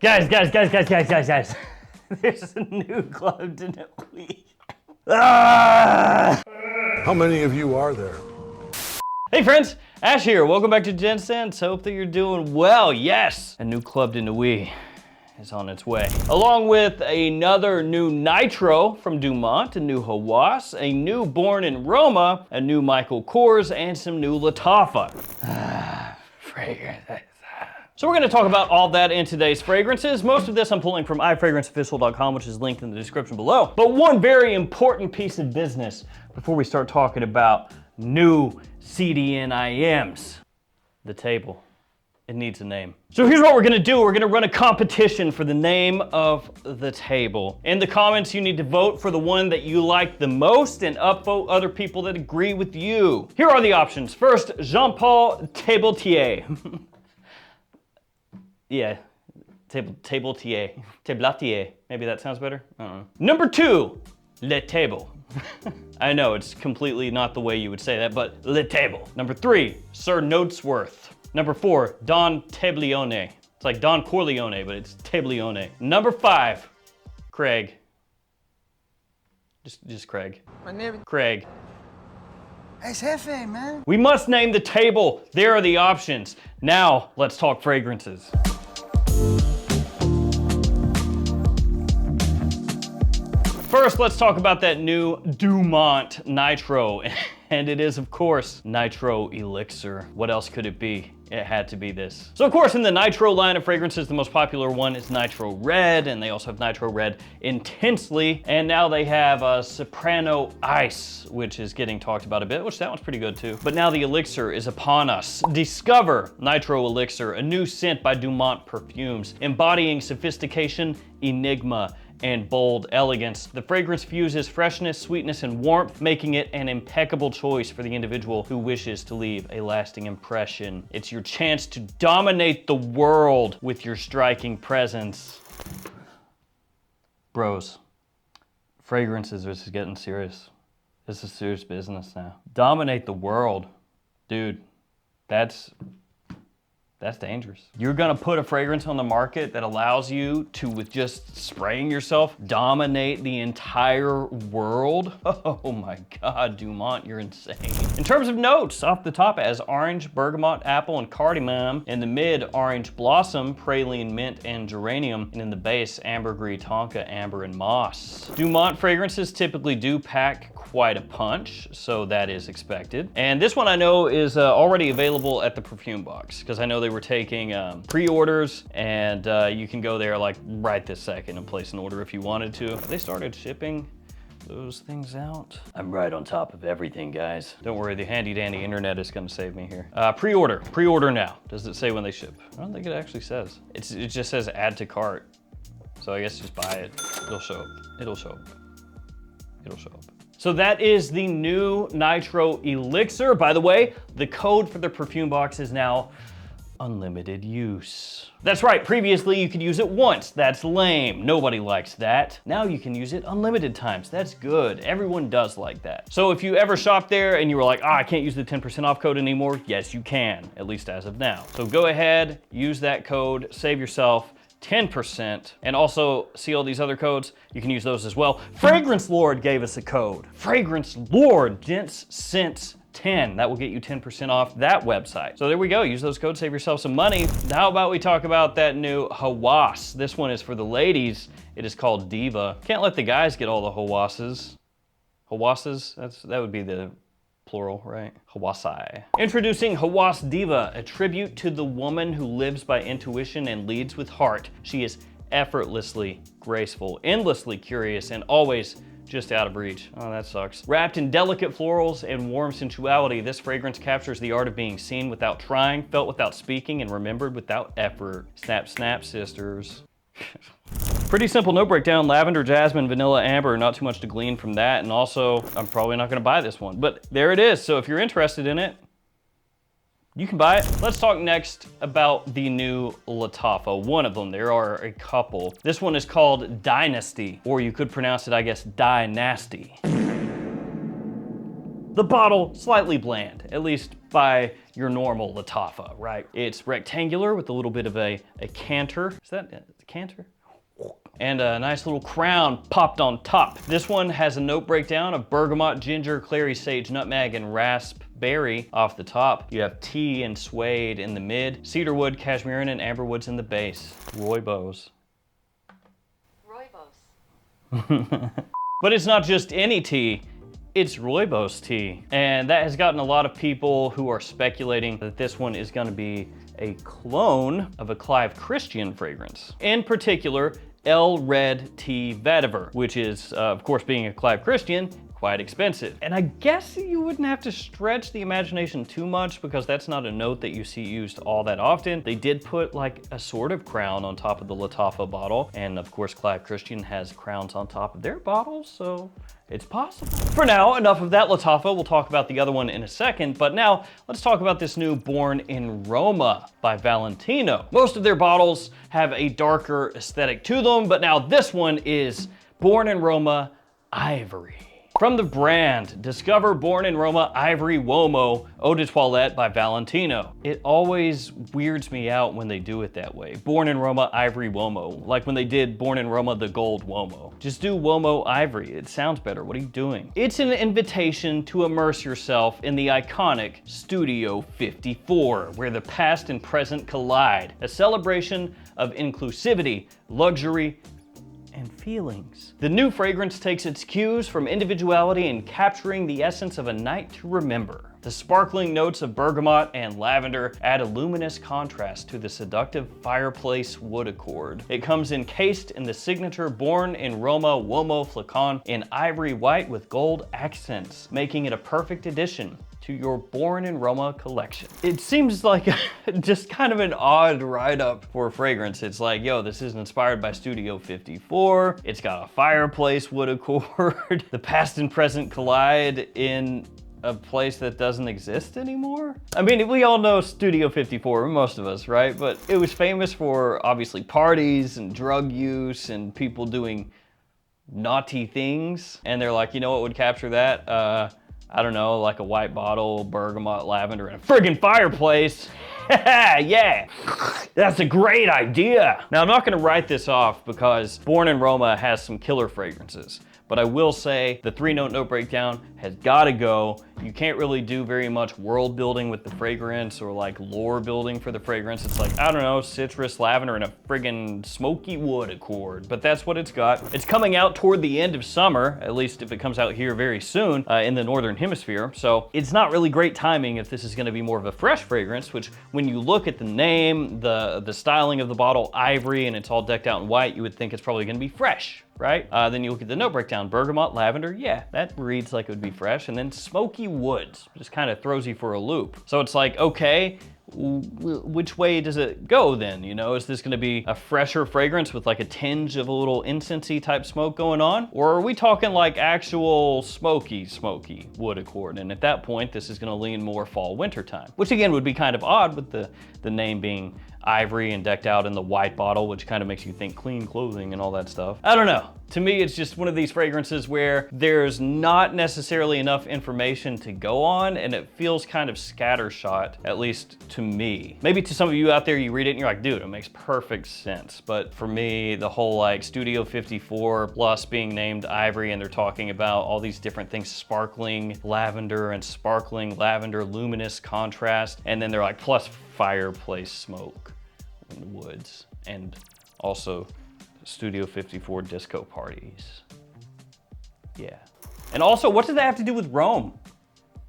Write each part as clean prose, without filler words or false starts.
Guys. There's a new club to Nuit. Ah! How many of you are there? Hey friends, Ash here. Welcome back to Gents. Hope that you're doing well. Yes, a new club to Nuit is on its way. Along with another new Nitro from Dumont, a new Hawas, a new Born in Roma, a new Michael Kors, and some new Lattafa. Fragrances. So we're gonna talk about all that in today's fragrances. Most of this I'm pulling from ifragranceofficial.com, which is linked in the description below. But one very important piece of business before we start talking about new CDNIMs. The table. It needs a name. So here's what we're gonna do. We're gonna run a competition for the name of the table. In the comments, you need to vote for the one that you like the most and upvote other people that agree with you. Here are the options. First, Jean-Paul Tabletier. Yeah, tabletier. Maybe that sounds better? I don't know. Number 2, Le Table. I know, it's completely not the way you would say that, but Le Table. Number 3, Sir Notesworth. Number 4, Don Tablione. It's like Don Corleone, but it's Tablione. Number 5, Craig. Just Craig. My name. Craig. It's Hefe, man. We must name the table. There are the options. Now, let's talk fragrances. First, let's talk about that new Dumont Nitro. And it is, of course, Nitro Elixir. What else could it be? It had to be this. So of course, in the Nitro line of fragrances, the most popular one is Nitro Red, and they also have Nitro Red Intensely. And now they have Soprano Ice, which is getting talked about a bit, which that one's pretty good too. But now the Elixir is upon us. Discover Nitro Elixir, a new scent by Dumont Perfumes, embodying sophistication, enigma, and bold elegance. The fragrance fuses freshness, sweetness, and warmth, making it an impeccable choice for the individual who wishes to leave a lasting impression. It's your chance to dominate the world with your striking presence. Bros, fragrances, this is getting serious. This is serious business now. Dominate the world. Dude, that's dangerous. You're gonna put a fragrance on the market that allows you to, with just spraying yourself, dominate the entire world? Oh my God, Dumont, you're insane. In terms of notes, off the top it has orange, bergamot, apple, and cardamom. In the mid, orange blossom, praline, mint, and geranium. And in the base, ambergris, tonka, amber, and moss. Dumont fragrances typically do pack quite a punch, so that is expected. And this one I know is already available at the perfume box, because I know they were taking pre-orders, and you can go there like right this second and place an order if you wanted to. They started shipping those things out. I'm right on top of everything, guys. Don't worry, the handy dandy internet is gonna save me here. Pre-order now. Does it say when they ship? I don't think it actually says. It just says add to cart. So I guess just buy it. It'll show up. It'll show up. It'll show up. So that is the new Nitro Elixir. By the way, the code for the perfume box is now unlimited use. That's right, previously you could use it once. That's lame. Nobody likes that. Now you can use it unlimited times. That's good. Everyone does like that. So if you ever shop there and you were like, I can't use the 10% off code anymore, yes, you can, at least as of now. So go ahead, use that code, save yourself 10%, and also see all these other codes, you can use those as well. Fragrance Lord gave us a code. Fragrance Lord, Gents Scents 10. That will get you 10% off that website. So there we go, use those codes, save yourself some money. How about we talk about that new Hawas? This one is for the ladies. It is called Diva. Can't let the guys get all the Hawases. Hawases, that would be the plural, right? Hawasai. Introducing Hawas Diva, a tribute to the woman who lives by intuition and leads with heart. She is effortlessly graceful, endlessly curious, and always just out of reach. Oh, that sucks. Wrapped in delicate florals and warm sensuality, this fragrance captures the art of being seen without trying, felt without speaking, and remembered without effort. Snap, snap, sisters. Pretty simple note breakdown: lavender, jasmine, vanilla, amber. Not too much to glean from that. And also, I'm probably not gonna buy this one, but there it is. So if you're interested in it, you can buy it. Let's talk next about the new Lattafa. One of them, there are a couple. This one is called Dynasty, or you could pronounce it, I guess, Dynasty. The bottle, slightly bland, at least by your normal Lattafa, right? It's rectangular with a little bit of a canter. Is that a canter? And a nice little crown popped on top. This one has a note breakdown of bergamot, ginger, clary, sage, nutmeg, and raspberry off the top. You have tea and suede in the mid, cedarwood, cashmere, and amberwoods in the base. Rooibos. But it's not just any tea. It's rooibos tea. And that has gotten a lot of people who are speculating that this one is gonna be a clone of a Clive Christian fragrance. In particular, El Red Tea Vetiver, which is, of course, being a Clive Christian, quite expensive. And I guess you wouldn't have to stretch the imagination too much because that's not a note that you see used all that often. They did put like a sort of crown on top of the Lattafa bottle. And of course, Clive Christian has crowns on top of their bottles, so it's possible. For now, enough of that Lattafa. We'll talk about the other one in a second, but now let's talk about this new Born in Roma by Valentino. Most of their bottles have a darker aesthetic to them, but now this one is Born in Roma Ivory. From the brand, discover Born in Roma Ivory Uomo Eau de Toilette by Valentino. It always weirds me out when they do it that way. Born in Roma Ivory Uomo, like when they did Born in Roma the Gold Uomo. Just do Uomo Ivory, it sounds better, what are you doing? It's an invitation to immerse yourself in the iconic Studio 54, where the past and present collide. A celebration of inclusivity, luxury, and feelings. The new fragrance takes its cues from individuality and capturing the essence of a night to remember. The sparkling notes of bergamot and lavender add a luminous contrast to the seductive fireplace wood accord. It comes encased in the signature Born in Roma Uomo flacon in ivory white with gold accents, making it a perfect addition to your Born in Roma collection. It seems like just kind of an odd write-up for a fragrance. It's like, yo, this is inspired by Studio 54. It's got a fireplace wood accord. The past and present collide in a place that doesn't exist anymore? I mean, we all know Studio 54, most of us, right? But it was famous for obviously parties and drug use and people doing naughty things. And they're like, you know what would capture that? I don't know, like a white bottle, bergamot, lavender, and a friggin' fireplace. Yeah, that's a great idea. Now, I'm not gonna write this off because Born in Roma has some killer fragrances, but I will say the 3-note note breakdown has gotta go. You can't really do very much world building with the fragrance or like lore building for the fragrance. It's like, I don't know, citrus, lavender, and a friggin' smoky wood accord, but that's what it's got. It's coming out toward the end of summer, at least if it comes out here very soon in the Northern Hemisphere. So it's not really great timing if this is gonna be more of a fresh fragrance, which when you look at the name, the styling of the bottle, ivory, and it's all decked out in white, you would think it's probably gonna be fresh, right? Then you look at the note breakdown, bergamot, lavender, yeah, that reads like it would be fresh, and then smoky woods, just kind of throws you for a loop. So it's like, okay, which way does it go then? You know, is this gonna be a fresher fragrance with like a tinge of a little incensey type smoke going on? Or are we talking like actual smoky wood accord? And at that point, this is gonna lean more fall winter time, which again would be kind of odd with the name being ivory and decked out in the white bottle, which kind of makes you think clean clothing and all that stuff. I don't know. To me, it's just one of these fragrances where there's not necessarily enough information to go on, and it feels kind of scattershot, at least to me. Maybe to some of you out there, you read it and you're like, dude, it makes perfect sense. But for me, the whole like Studio 54 plus being named Ivory, and they're talking about all these different things, sparkling lavender and sparkling lavender, luminous contrast, and then they're like, plus fireplace smoke in the woods, and also Studio 54 disco parties. Yeah. And also, what does that have to do with Rome?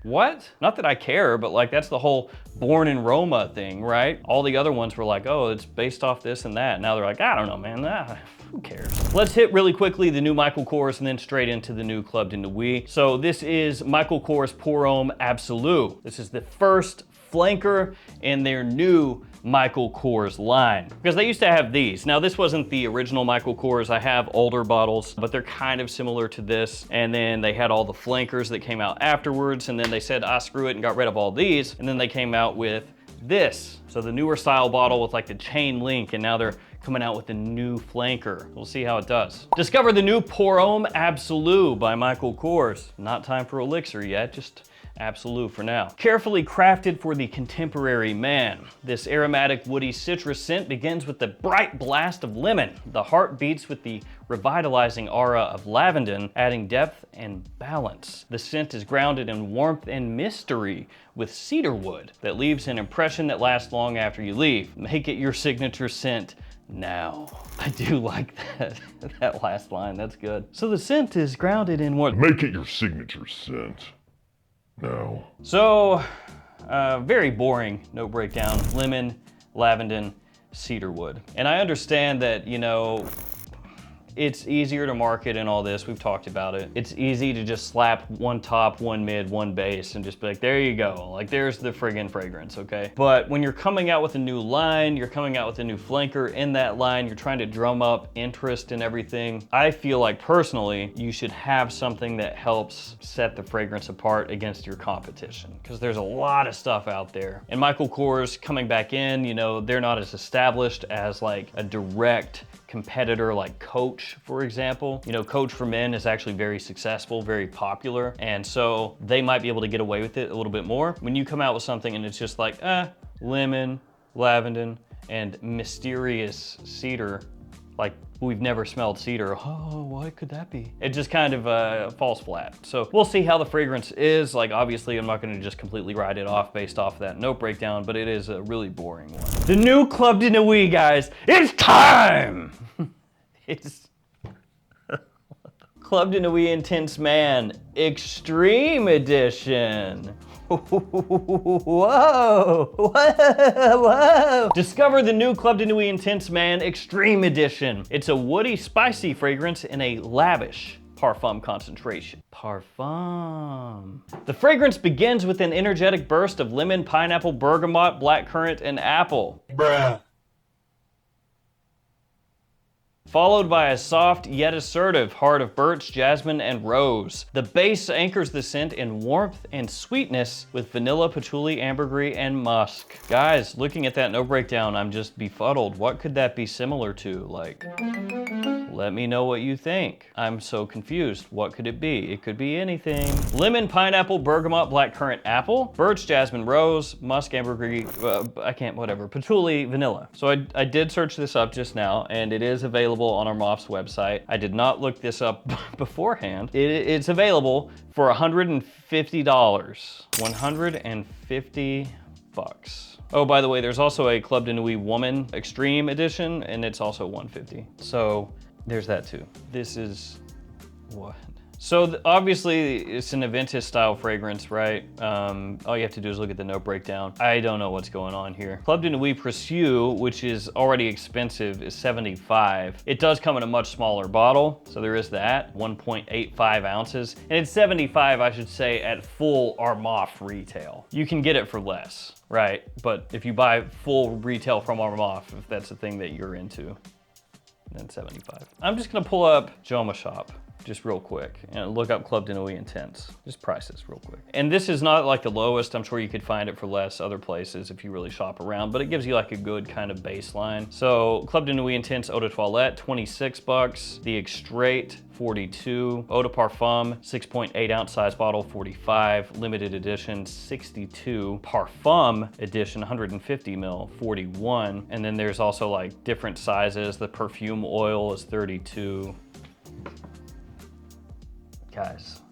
What? Not that I care, but like that's the whole Born in Roma thing, right? All the other ones were like, oh, it's based off this and that. Now they're like, I don't know, man. Who cares? Let's hit really quickly the new Michael Kors and then straight into the new Club de Nuit. So this is Michael Kors Pour Homme Absolu. This is the first flanker in their new Michael Kors line, because they used to have these. Now this wasn't the original Michael Kors. I have older bottles, but they're kind of similar to this. And then they had all the flankers that came out afterwards, and then they said, ah, screw it, and got rid of all these. And then they came out with this. So the newer style bottle with like the chain link, and now they're coming out with a new flanker. We'll see how it does. Discover the new Homme Absolu by Michael Kors. Not time for Elixir yet, just Absolu for now. Carefully crafted for the contemporary man, this aromatic woody citrus scent begins with the bright blast of lemon. The heart beats with the revitalizing aura of lavender, adding depth and balance. The scent is grounded in warmth and mystery with cedar wood that leaves an impression that lasts long after you leave. Make it your signature scent now. I do like that, that last line, that's good. So the scent is grounded in what? Make it your signature scent. No. So, very boring note breakdown. Lemon, lavender, cedarwood. And I understand that, you know, it's easier to market and all this, we've talked about it. It's easy to just slap one top, one mid, one base and just be like, there you go. Like there's the friggin' fragrance, okay? But when you're coming out with a new line, you're coming out with a new flanker in that line, you're trying to drum up interest and everything. I feel like personally, you should have something that helps set the fragrance apart against your competition, because there's a lot of stuff out there. And Michael Kors coming back in, you know, they're not as established as like a direct competitor like Coach, for example. You know, Coach for men is actually very successful, very popular, and so they might be able to get away with it a little bit more. When you come out with something and it's just like, lemon, lavender, and mysterious cedar, like we've never smelled cedar. Oh, what could that be? It just kind of falls flat. So we'll see how the fragrance is. Like obviously I'm not gonna just completely write it off based off of that note breakdown, but it is a really boring one. The new Club de Nuit, guys, it's time! It's Club de Nuit Intense Man Extreme Edition. Whoa, whoa. Discover the new Club de Nuit Intense Man Extreme Edition. It's a woody, spicy fragrance in a lavish parfum concentration. Parfum. The fragrance begins with an energetic burst of lemon, pineapple, bergamot, blackcurrant, and apple. Bruh. Followed by a soft yet assertive heart of birch, jasmine, and rose. The base anchors the scent in warmth and sweetness with vanilla, patchouli, ambergris, and musk. Guys, looking at that note breakdown, I'm just befuddled. What could that be similar to? Like, let me know what you think. I'm so confused. What could it be? It could be anything. Lemon, pineapple, bergamot, blackcurrant, apple, birch, jasmine, rose, musk, ambergris, whatever, patchouli, vanilla. So I did search this up just now, and it is available on Armaf's website. I did not look this up beforehand. It's available for $150. 150 bucks. Oh, by the way, there's also a Club de Nuit Woman Extreme Edition, and it's also 150. So there's that too. This is what? So obviously it's an Aventus style fragrance, right? All you have to do is look at the note breakdown. I don't know what's going on here. Club de Nuit Précieux, which is already expensive, is $75. It does come in a much smaller bottle, so there is that, 1.85 ounces. And it's $75, I should say, at full Armaf retail. You can get it for less, right? But if you buy full retail from Armaf, if that's the thing that you're into, then $75. I'm just gonna pull up JOMASHOP just real quick and look up Club de Nuit Intense. Just prices real quick. And this is not like the lowest. I'm sure you could find it for less other places if you really shop around, but it gives you like a good kind of baseline. So Club de Nuit Intense Eau de Toilette, 26 bucks. The Extrait, 42. Eau de Parfum, 6.8 ounce size bottle, 45. Limited edition, 62. Parfum edition, 150 mil, 41. And then there's also like different sizes. The perfume oil is 32. Guys,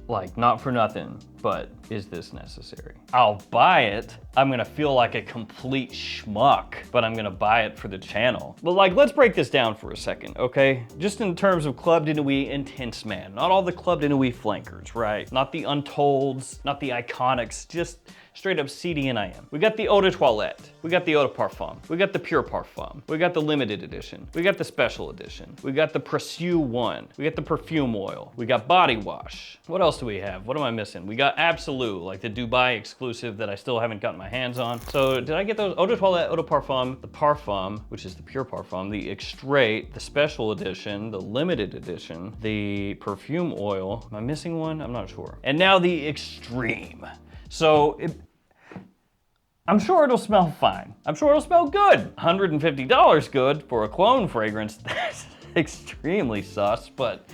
like, not for nothing, but is this necessary? I'll buy it. I'm gonna feel like a complete schmuck, but I'm gonna buy it for the channel. But like, let's break this down for a second, okay? Just in terms of Club de Nuit Intense Man, not all the Club de Nuit flankers, right? Not the Untolds, not the Iconics, just straight up CDNIM. We got the Eau de Toilette. We got the Eau de Parfum. We got the Pure Parfum. We got the Limited Edition. We got the Special Edition. We got the Précieux One. We got the Perfume Oil. We got Body Wash. What else do we have? What am I missing? We got Absolu, like the Dubai exclusive that I still haven't gotten my hands on. So did I get those? Eau de Toilette, Eau de Parfum, the Parfum, which is the Pure Parfum, the Extrait, the Special Edition, the Limited Edition, the Perfume Oil. Am I missing one? I'm not sure. And now the Extreme. So I'm sure it'll smell fine. I'm sure it'll smell good. $150 good for a clone fragrance. That's extremely sus, but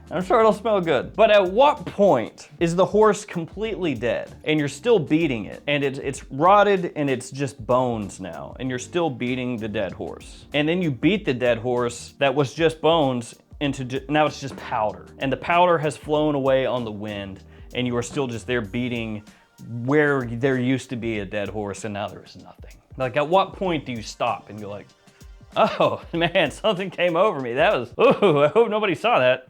I'm sure it'll smell good. But at what point is the horse completely dead and you're still beating it and it's rotted and it's just bones now and you're still beating the dead horse? And then you beat the dead horse that was just bones into, now it's just powder. And the powder has flown away on the wind and you are still just there beating where there used to be a dead horse and now there is nothing. Like, at what point do you stop and you're like, oh man, something came over me. That was, ooh, I hope nobody saw that.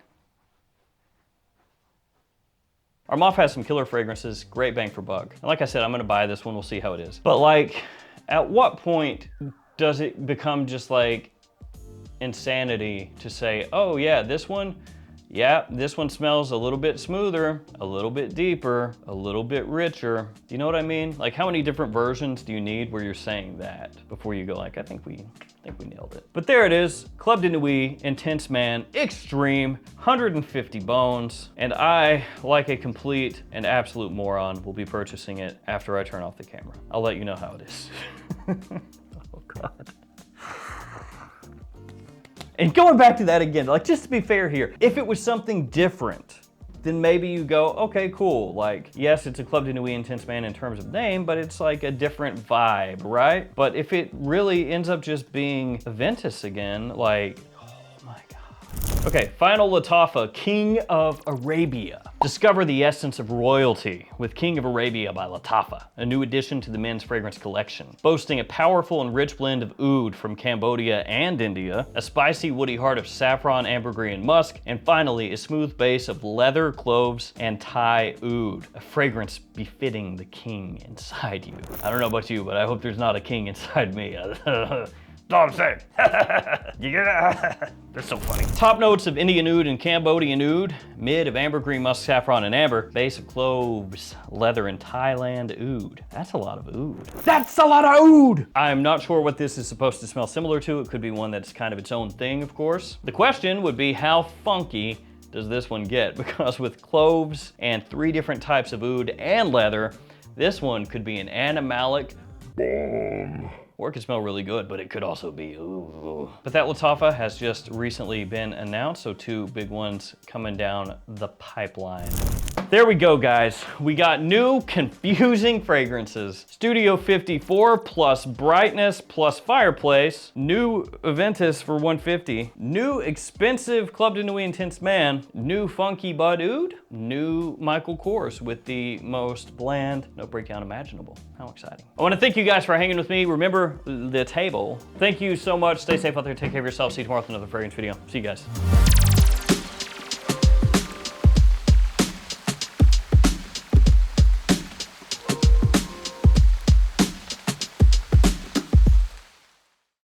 Armaf has some killer fragrances, great bang for buck. And like I said, I'm gonna buy this one, we'll see how it is. But like, at what point does it become just like insanity to say, oh yeah, this one smells a little bit smoother, a little bit deeper, a little bit richer. Do you know what I mean? Like, how many different versions do you need where you're saying that before you go like, I think we nailed it. But there it is, Club de Nuit, Intense Man, Extreme, 150 bones. And I, like a complete and absolute moron, will be purchasing it after I turn off the camera. I'll let you know how it is. Oh God. And going back to that again, like, just to be fair here, if it was something different, then maybe you go, okay, cool. Like, yes, it's a Club de Nuit Intense Man in terms of name, but it's like a different vibe, right? But if it really ends up just being Aventus again, like, oh my God. Okay, final Lattafa, King of Arabia. Discover the essence of royalty with King of Arabia by Lattafa, a new addition to the men's fragrance collection. Boasting a powerful and rich blend of oud from Cambodia and India, a spicy woody heart of saffron, ambergris, and musk, and finally a smooth base of leather, cloves, and Thai oud. A fragrance befitting the king inside you. I don't know about you, but I hope there's not a king inside me. That's all I'm saying. You get that? They're so funny. Top notes of Indian oud and Cambodian oud. Mid of ambergris, musk, saffron, and amber. Base of cloves, leather, and Thailand oud. That's a lot of oud. That's a lot of oud! I'm not sure what this is supposed to smell similar to. It could be one that's kind of its own thing, of course. The question would be, how funky does this one get? Because with cloves and 3 different types of oud and leather, this one could be an animalic bomb. Or it could smell really good, but it could also be ooh. But that Lattafa has just recently been announced, so 2 big ones coming down the pipeline. There we go, guys. We got new confusing fragrances. Studio 54 plus brightness plus fireplace. New Aventus for 150. New expensive Club de Nuit Intense Man. New funky Bud Oud. New Michael Kors with the most bland note breakdown imaginable. How exciting. I want to thank you guys for hanging with me. Remember the table. Thank you so much. Stay safe out there. Take care of yourself. See you tomorrow with another fragrance video. See you guys.